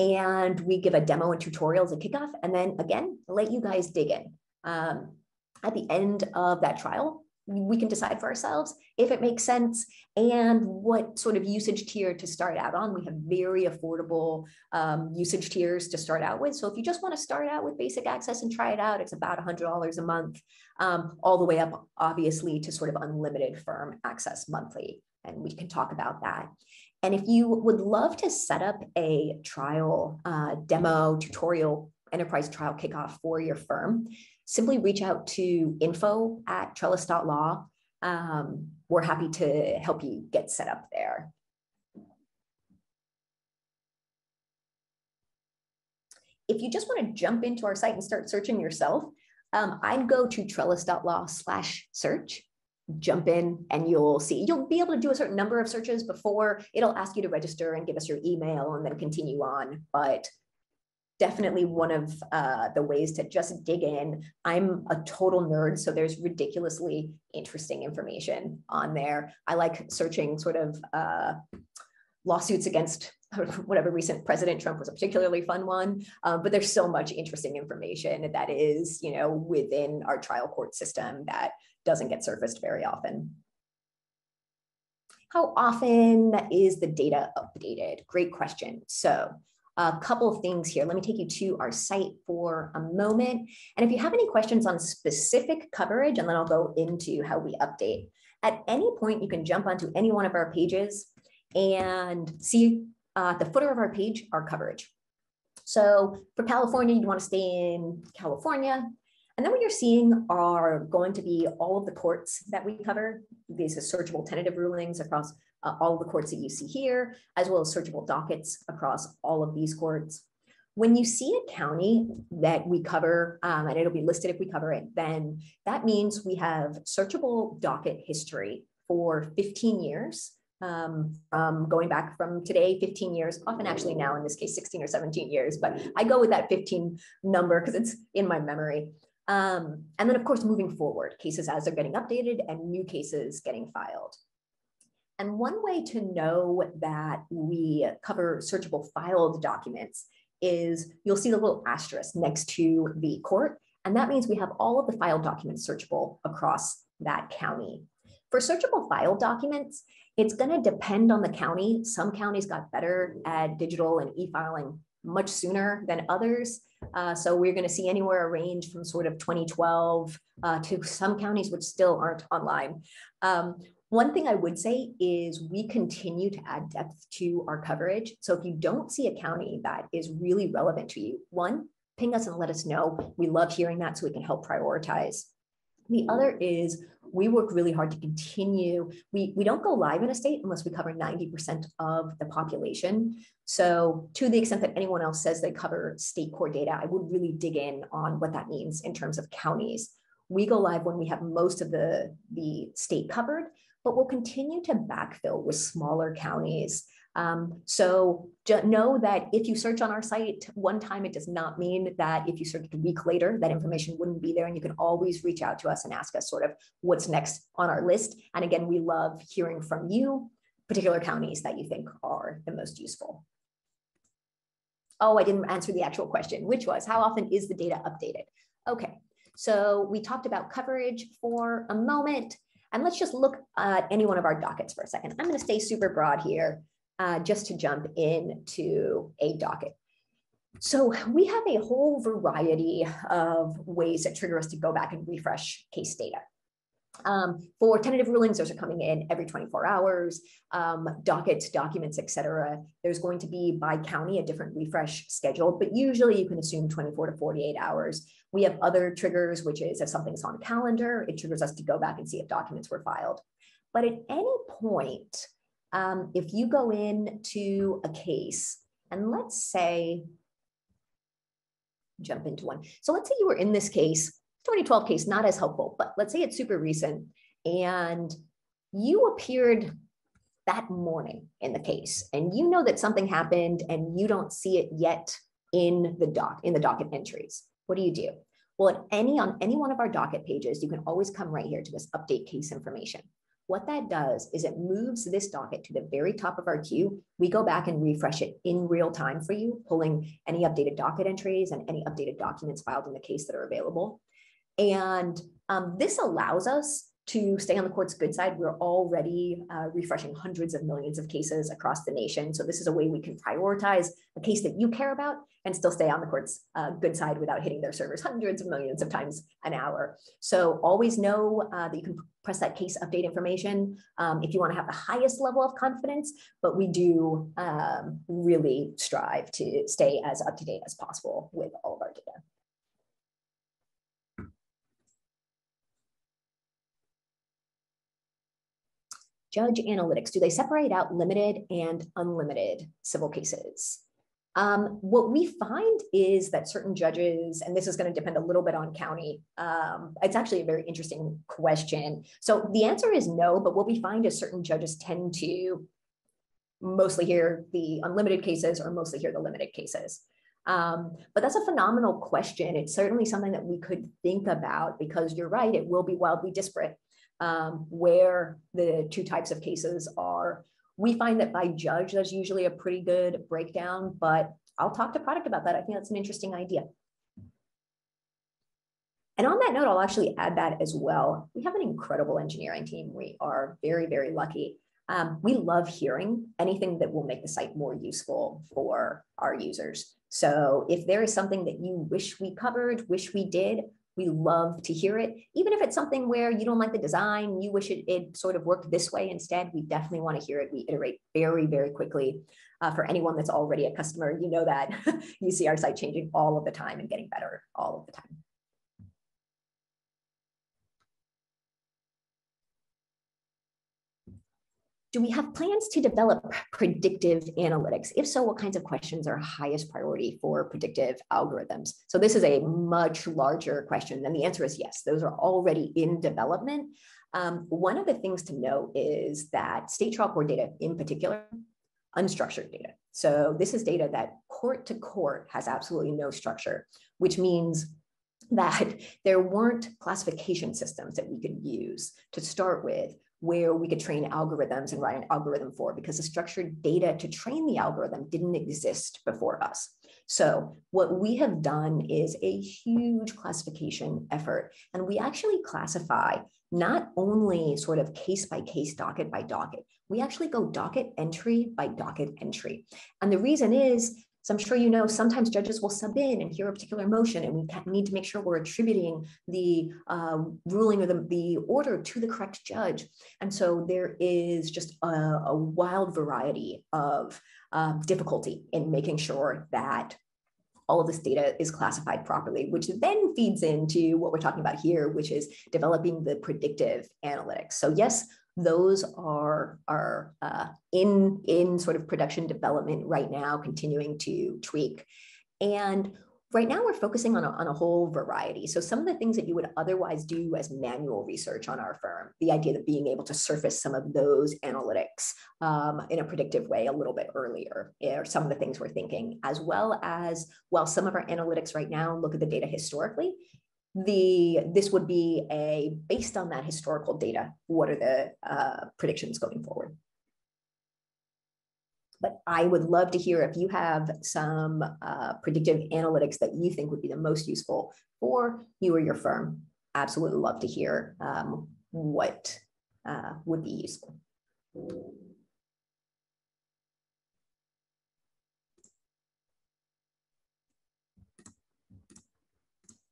And we give a demo and tutorials at kickoff, and then again, let you guys dig in. At the end of that trial, we can decide for ourselves if it makes sense and what sort of usage tier to start out on. We have very affordable usage tiers to start out with. So if you just want to start out with basic access and try it out, it's about $100 a month, all the way up, obviously, to sort of unlimited firm access monthly. And we can talk about that. And if you would love to set up a trial, demo, tutorial, enterprise trial kickoff for your firm, simply reach out to info@trellis.law. We're happy to help you get set up there. If you just want to jump into our site and start searching yourself, I'd go to trellis.law/search. Jump in and you'll see, you'll be able to do a certain number of searches before it'll ask you to register and give us your email and then continue on. But definitely one of the ways to just dig in. I'm a total nerd, so there's ridiculously interesting information on there. I like searching sort of lawsuits against whatever recent President Trump was a particularly fun one, but there's so much interesting information that is, you know, within our trial court system that doesn't get surfaced very often. How often is the data updated? Great question. So a couple of things here. Let me take you to our site for a moment. And if you have any questions on specific coverage, and then I'll go into how we update. At any point, you can jump onto any one of our pages and see at the footer of our page, our coverage. So for California, you want to stay in California. And then what you're seeing are going to be all of the courts that we cover. These are searchable tentative rulings across all of the courts that you see here, as well as searchable dockets across all of these courts. When you see a county that we cover, and it'll be listed if we cover it, then that means we have searchable docket history for 15 years, going back from today, 15 years, often actually now in this case, 16 or 17 years, but I go with that 15 number because it's in my memory. And then of course, moving forward, cases as they're getting updated and new cases getting filed. And one way to know that we cover searchable filed documents is you'll see the little asterisk next to the court. And that means we have all of the filed documents searchable across that county. For searchable filed documents, it's going to depend on the county. Some counties got better at digital and e-filing much sooner than others. So we're going to see anywhere a range from sort of 2012 to some counties which still aren't online. One thing I would say is we continue to add depth to our coverage. So if you don't see a county that is really relevant to you, one, ping us and let us know. We love hearing that so we can help prioritize. The other is we work really hard to continue. We don't go live in a state unless we cover 90% of the population. So to the extent that anyone else says they cover state court data, I would really dig in on what that means in terms of counties. We go live when we have most of the state covered, but we'll continue to backfill with smaller counties. So know that if you search on our site one time, it does not mean that if you searched a week later, that information wouldn't be there. And you can always reach out to us and ask us sort of what's next on our list. And again, we love hearing from you, particular counties that you think are the most useful. Oh, I didn't answer the actual question, which was how often is the data updated? Okay, so we talked about coverage for a moment. And let's just look at any one of our dockets for a second. I'm going to stay super broad here just to jump into a docket. So we have a whole variety of ways that trigger us to go back and refresh case data. For tentative rulings, those are coming in every 24 hours, dockets, documents, et cetera. There's going to be by county a different refresh schedule, but usually you can assume 24 to 48 hours. We have other triggers, which is if something's on a calendar, it triggers us to go back and see if documents were filed. But at any point, if you go into a case, and let's say, jump into one. So let's say you were in this case, 2012 case, not as helpful, but let's say it's super recent and you appeared that morning in the case and you know that something happened and you don't see it yet in the docket entries. What do you do? Well, on any one of our docket pages, you can always come right here to this update case information. What that does is it moves this docket to the very top of our queue. We go back and refresh it in real time for you, pulling any updated docket entries and any updated documents filed in the case that are available. And this allows us to stay on the court's good side, we're already refreshing hundreds of millions of cases across the nation. So this is a way we can prioritize a case that you care about and still stay on the court's good side without hitting their servers hundreds of millions of times an hour. So always know that you can press that case update information if you want to have the highest level of confidence, but we do really strive to stay as up to date as possible with all of our data. Judge analytics, do they separate out limited and unlimited civil cases? What we find is that certain judges, and this is going to depend a little bit on county, it's actually a very interesting question. So the answer is no, but what we find is certain judges tend to mostly hear the unlimited cases or mostly hear the limited cases. But that's a phenomenal question. It's certainly something that we could think about because you're right, it will be wildly disparate where the two types of cases are. We find that by judge, there's usually a pretty good breakdown, but I'll talk to product about that. I think that's an interesting idea. And on that note, I'll actually add that as well. We have an incredible engineering team. We are very, very lucky. We love hearing anything that will make the site more useful for our users. So if there is something that you wish we covered, wish we did, we love to hear it. Even if it's something where you don't like the design, you wish it sort of worked this way instead, we definitely want to hear it. We iterate very, very quickly. For anyone that's already a customer, you know that you see our site changing all of the time and getting better all of the time. Do we have plans to develop predictive analytics? If so, what kinds of questions are highest priority for predictive algorithms? So this is a much larger question, and the answer is yes. Those are already in development. One of the things to note is that state trial court data in particular, unstructured data. So this is data that court to court has absolutely no structure, which means that there weren't classification systems that we could use to start with where we could train algorithms and write an algorithm for, because the structured data to train the algorithm didn't exist before us. So what we have done is a huge classification effort, and we actually classify not only sort of case by case, docket by docket, we actually go docket entry by docket entry. And the reason is, so I'm sure you know, sometimes judges will sub in and hear a particular motion, and we need to make sure we're attributing the ruling or the order to the correct judge. And so there is just a wild variety of difficulty in making sure that all of this data is classified properly, which then feeds into what we're talking about here, which is developing the predictive analytics. So yes, those are in sort of production development right now, continuing to tweak. And right now we're focusing on a whole variety. So some of the things that you would otherwise do as manual research on our firm, the idea of being able to surface some of those analytics in a predictive way a little bit earlier, are some of the things we're thinking, as well as, while some of our analytics right now look at the data historically, this would be based on that historical data, what are the predictions going forward? But I would love to hear if you have some predictive analytics that you think would be the most useful for you or your firm. Absolutely love to hear what would be useful.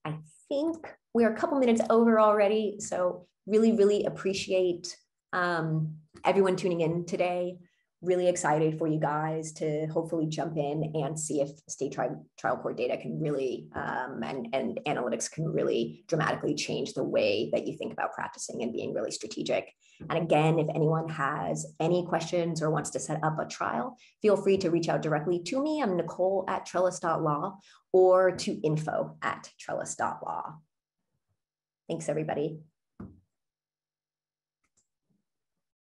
I think we're a couple minutes over already, so really appreciate everyone tuning in today. Really excited for you guys to hopefully jump in and see if state trial court data can really, and analytics can really dramatically change the way that you think about practicing and being really strategic. And again, if anyone has any questions or wants to set up a trial, feel free to reach out directly to me. I'm Nicole@trellis.law or to info@trellis.law. Thanks, everybody.